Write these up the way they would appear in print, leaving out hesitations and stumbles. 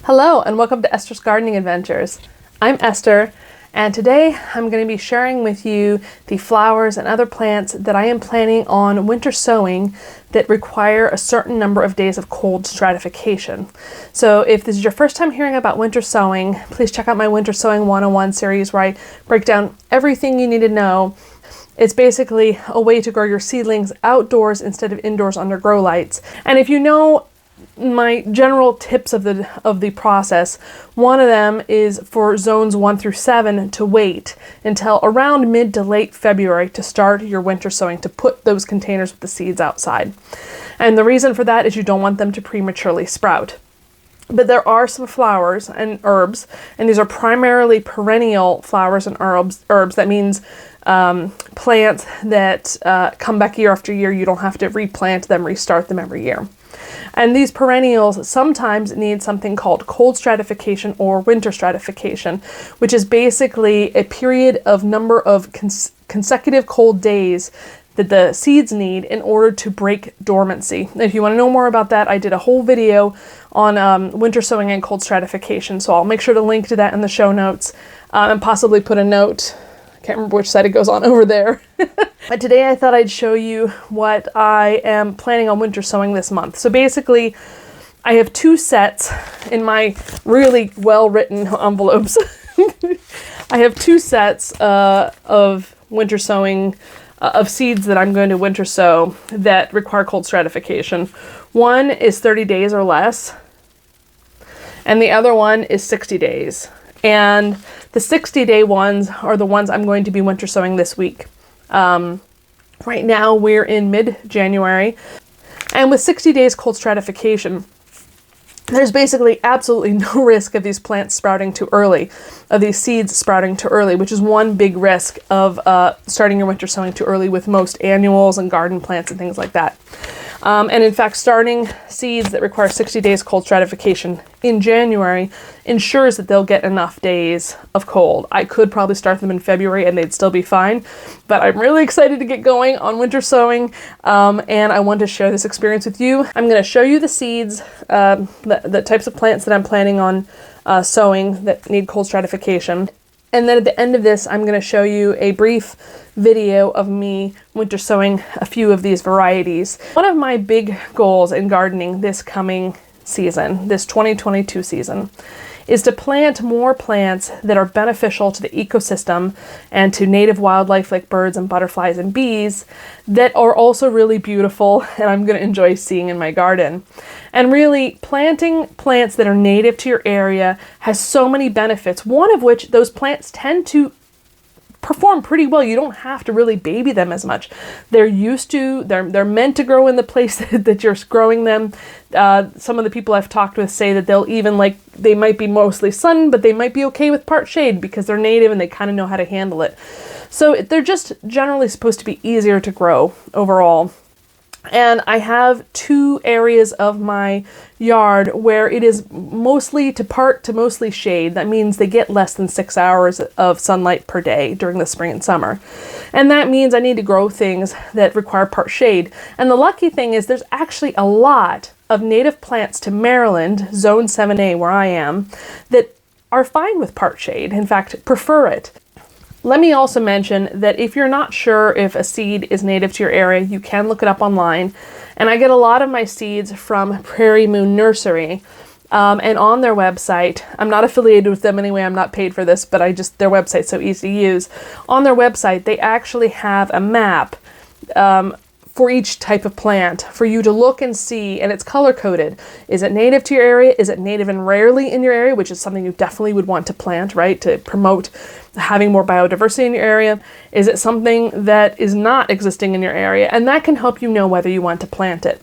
Hello and welcome to Esther's Gardening Adventures. I'm Esther and today I'm going to be sharing with you the flowers and other plants that I am planning on winter sowing that require a certain number of days of cold stratification. So if this is your first time hearing about winter sowing, please check out my Winter Sowing 101 series where I break down everything you need to know. It's basically a way to grow your seedlings outdoors instead of indoors under grow lights. And if you know my general tips of the process, one of them is for zones 1 through 7 to wait until around mid to late February to start your winter sowing, to put those containers with the seeds outside. And the reason for that is you don't want them to prematurely sprout. But there are some flowers and herbs, and these are primarily perennial flowers and herbs. That means plants that come back year after year. You don't have to replant them, restart them every year. And these perennials sometimes need something called cold stratification or winter stratification, which is basically a period of number of consecutive cold days that the seeds need in order to break dormancy. If you want to know more about that, I did a whole video on winter sowing and cold stratification, so I'll make sure to link to that in the show notes and possibly put a note. I can't remember which side it goes on over there. But today I thought I'd show you what I am planning on winter sowing this month. So basically, I have two sets in my really well-written envelopes. I have two sets of winter sowing of seeds that I'm going to winter sow that require cold stratification. One is 30 days or less, and the other one is 60 days. And the 60-day ones are the ones I'm going to be winter sowing this week. Right now we're in mid-January, and with 60 days cold stratification, there's basically absolutely no risk of these plants sprouting too early, of these seeds sprouting too early, which is one big risk of starting your winter sowing too early with most annuals and garden plants and things like that. And in fact, starting seeds that require 60 days cold stratification in January ensures that they'll get enough days of cold. I could probably start them in February and they'd still be fine, but I'm really excited to get going on winter sowing, and I want to share this experience with you. I'm going to show you the seeds, the types of plants that I'm planning on sowing that need cold stratification. And then at the end of this, I'm going to show you a brief video of me winter sowing a few of these varieties. One of my big goals in gardening this coming season, this 2022 season, is to plant more plants that are beneficial to the ecosystem and to native wildlife like birds and butterflies and bees that are also really beautiful and I'm going to enjoy seeing in my garden. And really, planting plants that are native to your area has so many benefits, one of which those plants tend to perform pretty well. You don't have to really baby them as much. They're meant to grow in the place that you're growing them. Some of the people I've talked with say that they'll even they might be mostly sun, but they might be okay with part shade because they're native and they kind of know how to handle it. So they're just generally supposed to be easier to grow overall. And I have two areas of my yard where it is mostly mostly shade. That means they get less than 6 hours of sunlight per day during the spring and summer. And that means I need to grow things that require part shade. And the lucky thing is there's actually a lot of native plants to Maryland, Zone 7A where I am, that are fine with part shade. In fact, prefer it. Let me also mention that if you're not sure if a seed is native to your area, you can look it up online. And I get a lot of my seeds from Prairie Moon Nursery. And on their website, I'm not affiliated with them anyway, I'm not paid for this, but their website's so easy to use. On their website, they actually have a map for each type of plant for you to look and see, and it's color-coded. Is it native to your area? Is it native and rarely in your area, which is something you definitely would want to plant, right, to promote having more biodiversity in your area? Is it something that is not existing in your area? And that can help you know whether you want to plant it.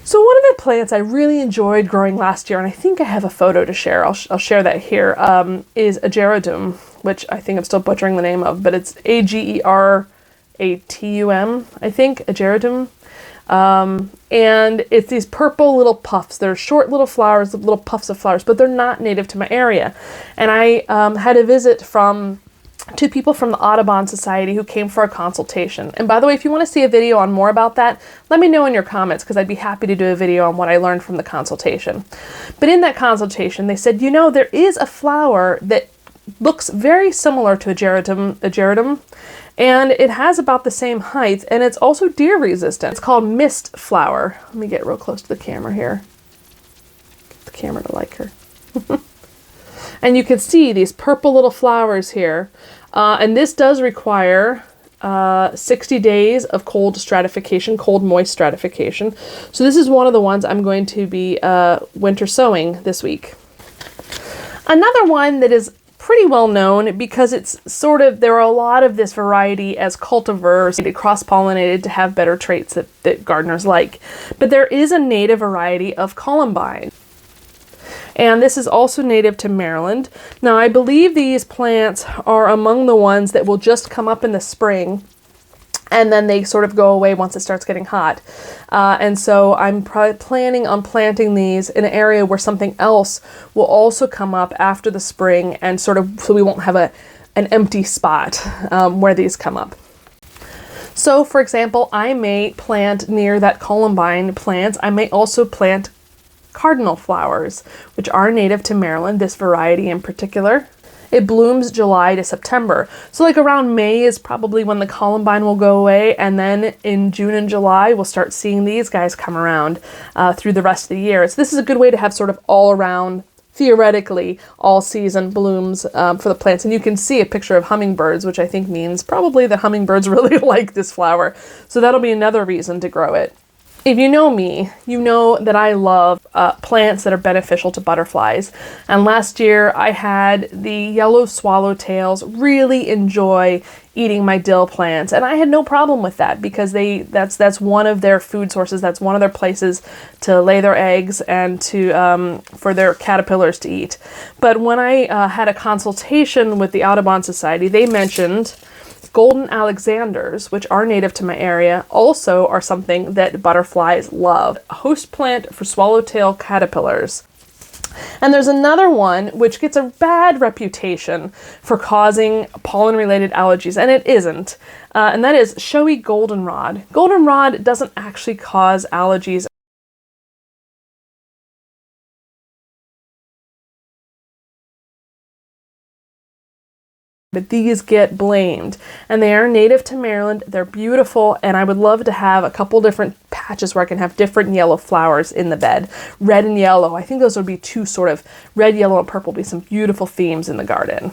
So one of the plants I really enjoyed growing last year, and I think I have a photo to share, I'll share that here, is a Agerodum, which I think I'm still butchering the name of, but it's Agerum, I think, Agerodum. And it's these purple little puffs. They're short little flowers, little puffs of flowers, but they're not native to my area. And I had a visit from two people from the Audubon Society who came for a consultation. And by the way, if you want to see a video on more about that, let me know in your comments, because I'd be happy to do a video on what I learned from the consultation. But in that consultation, they said, you know, there is a flower that looks very similar to a gerodum, and it has about the same height, and it's also deer resistant. It's called mist flower. Let me get real close to the camera here. Get the camera to like her. And you can see these purple little flowers here. And this does require 60 days of cold stratification, cold moist stratification. So this is one of the ones I'm going to be winter sowing this week. Another one that is pretty well known, because it's sort of, there are a lot of this variety as cultivars, cross-pollinated to have better traits that gardeners like. But there is a native variety of Columbine. And this is also native to Maryland. Now, I believe these plants are among the ones that will just come up in the spring, and then they sort of go away once it starts getting hot. And so I'm probably planning on planting these in an area where something else will also come up after the spring, and sort of, so we won't have an empty spot where these come up. So, for example, I may plant near that Columbine plant, I may also plant Cardinal Flowers, which are native to Maryland, this variety in particular. It blooms July to September. So like around May is probably when the Columbine will go away, and then in June and July we'll start seeing these guys come around through the rest of the year. So this is a good way to have sort of all around, theoretically, all season blooms for the plants. And you can see a picture of hummingbirds, which I think means probably the hummingbirds really like this flower. So that'll be another reason to grow it. If you know me, you know that I love plants that are beneficial to butterflies. And last year I had the yellow swallowtails really enjoy eating my dill plants, and I had no problem with that, because that's one of their food sources. That's one of their places to lay their eggs and to for their caterpillars to eat. But when I had a consultation with the Audubon Society, they mentioned golden Alexanders, which are native to my area, also are something that butterflies love. A host plant for swallowtail caterpillars. And there's another one which gets a bad reputation for causing pollen-related allergies, and it isn't. And that is showy goldenrod. Goldenrod doesn't actually cause allergies. But these get blamed, and they are native to Maryland. They're beautiful, and I would love to have a couple different patches where I can have different yellow flowers in the bed. Red and yellow. I think those would be two sort of, red, yellow, and purple would be some beautiful themes in the garden.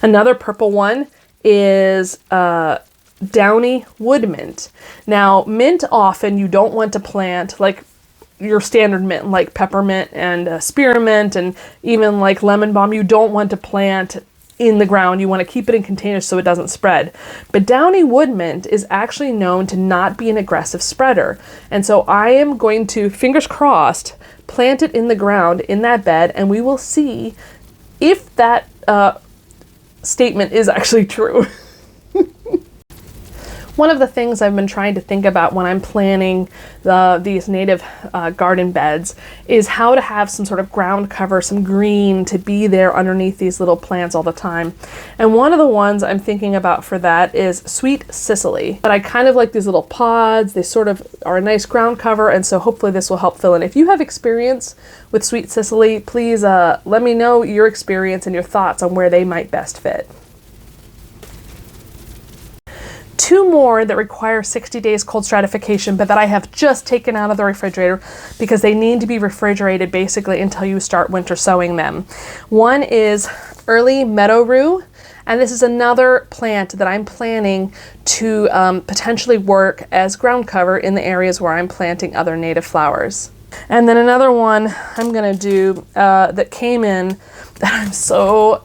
Another purple one is Downy wood mint. Now, mint often you don't want to plant like your standard mint, like peppermint and spearmint, and even like lemon balm. You don't want to plant in the ground. You want to keep it in containers so it doesn't spread. But Downy wood mint is actually known to not be an aggressive spreader. And so I am going to, fingers crossed, plant it in the ground in that bed, and we will see if that statement is actually true. One of the things I've been trying to think about when I'm planning these native garden beds is how to have some sort of ground cover, some green to be there underneath these little plants all the time. And one of the ones I'm thinking about for that is Sweet Cicely. But I kind of like these little pods. They sort of are a nice ground cover, and so hopefully this will help fill in. If you have experience with Sweet Cicely, please let me know your experience and your thoughts on where they might best fit. Two more that require 60 days cold stratification, but that I have just taken out of the refrigerator because they need to be refrigerated basically until you start winter sowing them. One is early meadow rue, and this is another plant that I'm planning to potentially work as ground cover in the areas where I'm planting other native flowers. And then another one I'm gonna do that came in that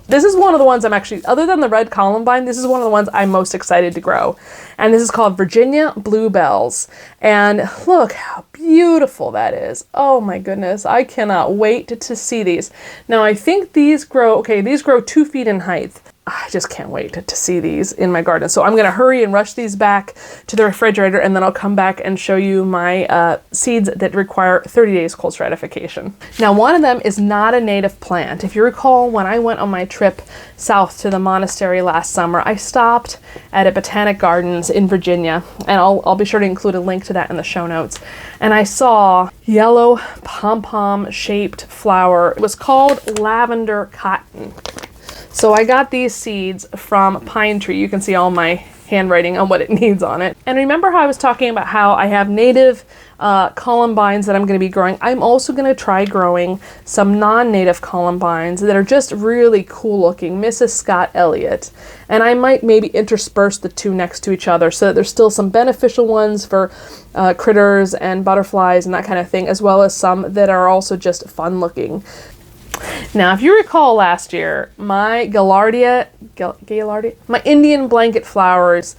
this is one of the ones I'm actually, other than the red Columbine, this is one of the ones I'm most excited to grow. And this is called Virginia Bluebells. And look how beautiful that is. Oh my goodness, I cannot wait to see these. Now I think these grow 2 feet in height. I just can't wait to see these in my garden. So I'm going to hurry and rush these back to the refrigerator, and then I'll come back and show you my seeds that require 30 days cold stratification. Now, one of them is not a native plant. If you recall, when I went on my trip south to the monastery last summer, I stopped at a botanic gardens in Virginia, and I'll be sure to include a link to that in the show notes. And I saw yellow pom-pom shaped flower. It was called lavender cotton. So I got these seeds from Pine Tree. You can see all my handwriting on what it needs on it. And remember how I was talking about how I have native columbines that I'm going to be growing? I'm also going to try growing some non-native columbines that are just really cool looking, Mrs. Scott Elliott. And I might maybe intersperse the two next to each other so that there's still some beneficial ones for critters and butterflies and that kind of thing, as well as some that are also just fun looking. Now, if you recall last year, my my Indian blanket flowers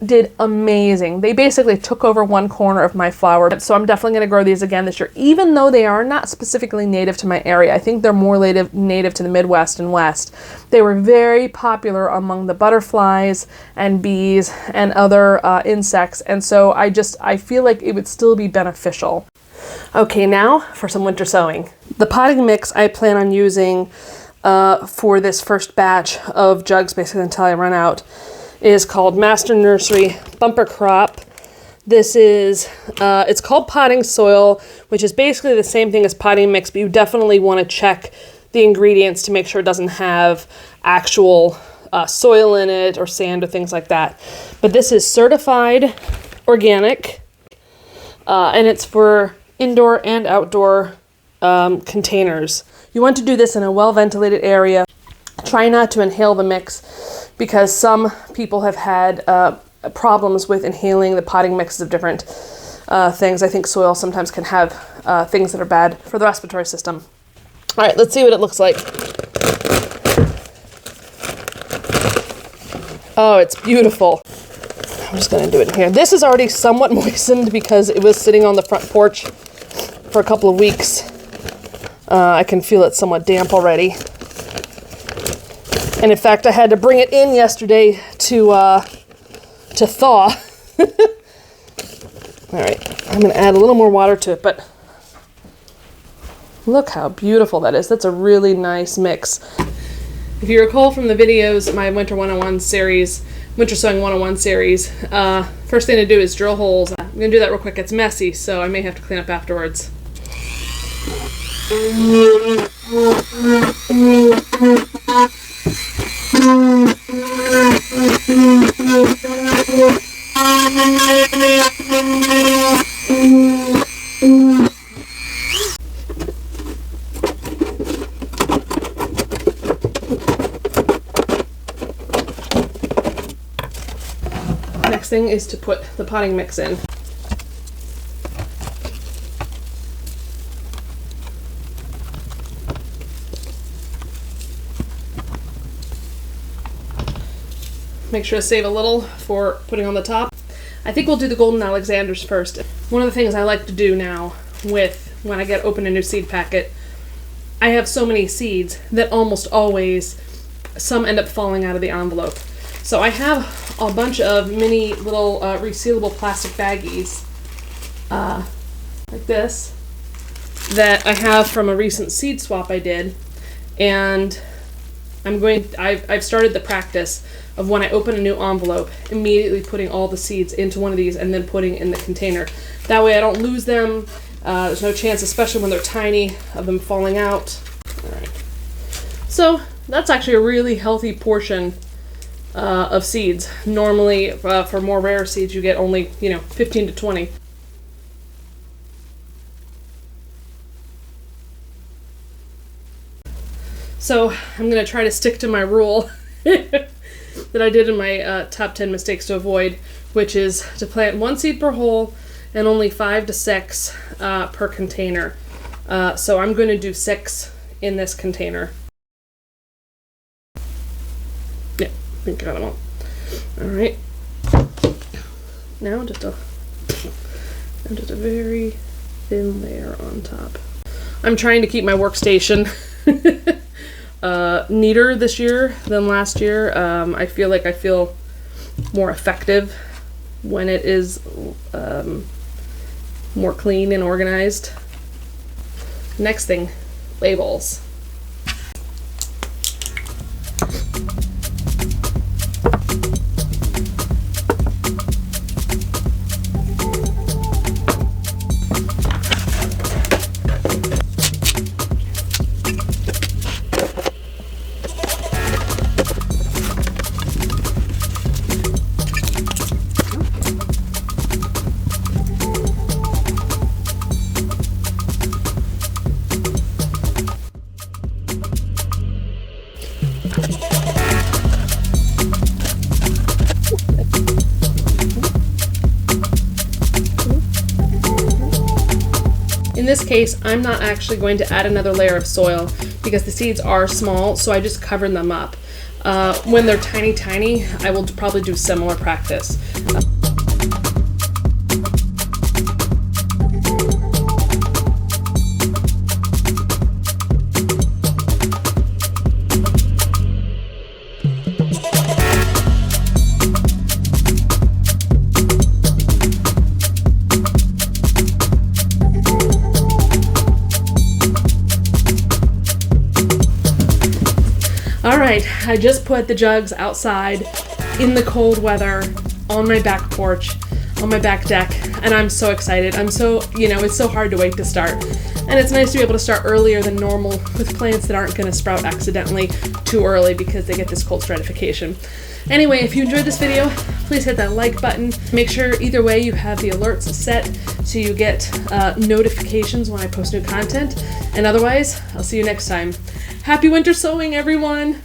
did amazing. They basically took over one corner of my flower. So I'm definitely going to grow these again this year, even though they are not specifically native to my area. I think they're more native to the Midwest and West. They were very popular among the butterflies and bees and other insects. And so I feel like it would still be beneficial. Okay, now for some winter sowing. The potting mix I plan on using for this first batch of jugs, basically until I run out, is called Master Nursery Bumper Crop. This is, it's called potting soil, which is basically the same thing as potting mix, but you definitely want to check the ingredients to make sure it doesn't have actual soil in it or sand or things like that. But this is certified organic, and it's for indoor and outdoor containers. You want to do this in a well-ventilated area. Try not to inhale the mix because some people have had problems with inhaling the potting mixes of different things. I think soil sometimes can have things that are bad for the respiratory system. All right, let's see what it looks like. Oh, it's beautiful. I'm just going to do it in here. This is already somewhat moistened because it was sitting on the front porch for a couple of weeks. I can feel it somewhat damp already. And in fact, I had to bring it in yesterday to thaw. All right, I'm going to add a little more water to it, but look how beautiful that is. That's a really nice mix. If you recall from the videos, my Winter 101 series, Winter Sowing 101 series, first thing to do is drill holes. I'm going to do that real quick. It's messy, so I may have to clean up afterwards. Next thing is to put the potting mix in. Make sure to save a little for putting on the top. I think we'll do the Golden Alexanders first. One of the things I like to do now when I open a new seed packet, I have so many seeds that almost always some end up falling out of the envelope. So I have a bunch of mini little resealable plastic baggies like this that I have from a recent seed swap I did, and I've started the practice of when I open a new envelope, immediately putting all the seeds into one of these and then putting in the container. That way I don't lose them. There's no chance, especially when they're tiny, of them falling out. All right. So that's actually a really healthy portion of seeds. Normally, for more rare seeds, you get only 15 to 20. So I'm going to try to stick to my rule that I did in my top 10 mistakes to avoid, which is to plant one seed per hole and only 5 to 6 per container. So I'm going to do 6 in this container. Yeah, I think I got them all. All right. Now just a very thin layer on top. I'm trying to keep my workstation neater this year than last year. I feel more effective when it is more clean and organized. Next thing, labels. In this case, I'm not actually going to add another layer of soil because the seeds are small, so I just covered them up. When they're tiny, I will probably do similar practice. Alright, I just put the jugs outside in the cold weather on my back porch, on my back deck, and I'm so excited. It's so hard to wait to start. And it's nice to be able to start earlier than normal with plants that aren't going to sprout accidentally too early because they get this cold stratification. Anyway, if you enjoyed this video, please hit that like button. Make sure either way you have the alerts set so you get notifications when I post new content. And otherwise, I'll see you next time. Happy winter sowing, everyone!